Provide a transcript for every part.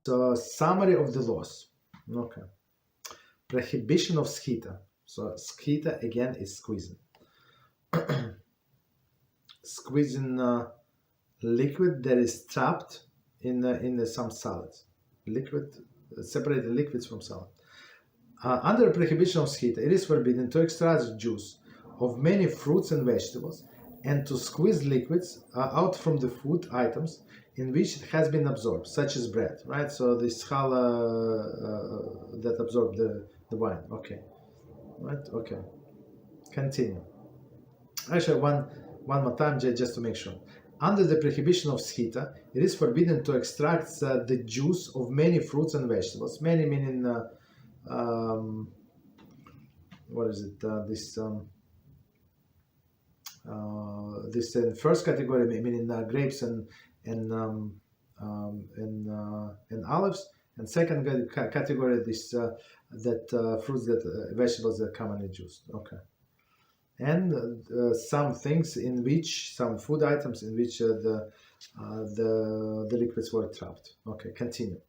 So summary of the laws. Okay. Prohibition of Sechitah. So Sechitah again is squeezing. Squeezing liquid that is trapped in some solids. Liquid, separate the liquids from solid. Under prohibition of Sechitah, it is forbidden to extract juice of many fruits and vegetables and to squeeze liquids out from the food items in which it has been absorbed, such as bread, right? So this challah that absorbed the wine, okay, right? Okay, continue. Actually, one more time, just to make sure. Under the prohibition of Sechitah, it is forbidden to extract the juice of many fruits and vegetables. Many meaning, what is it? This first category meaning grapes and olives, and second category this fruits vegetables that commonly used. Okay, and some things in which some food items in which the liquids were trapped. Okay, continue.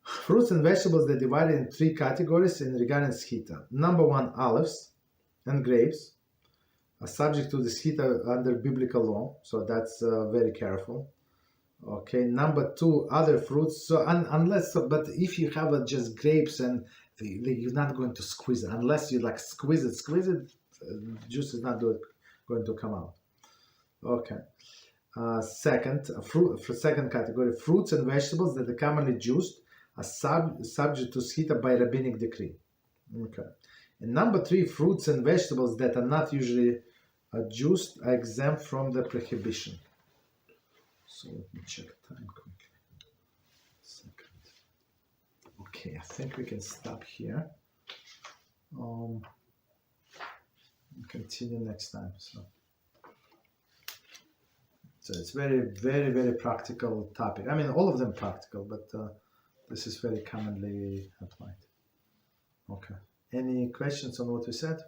Fruits and vegetables that divided in three categories in regarding Sechitah. Number one, olives and grapes are subject to the Sechitah under biblical law, so that's very careful. Okay, number two, other fruits. So but if you have just grapes and you're not going to squeeze it unless you like squeeze it. Juice is not going to come out. Okay. Second category, fruits and vegetables that are commonly used are subject to Sechitah by rabbinic decree. Okay. And number three, fruits and vegetables that are not usually juiced are exempt from the prohibition. So let me check time quickly. Second. Okay, I think we can stop here. Continue next time. So it's very, very, very practical topic. I mean, all of them practical, but this is very commonly applied. Okay. Any questions on what we said?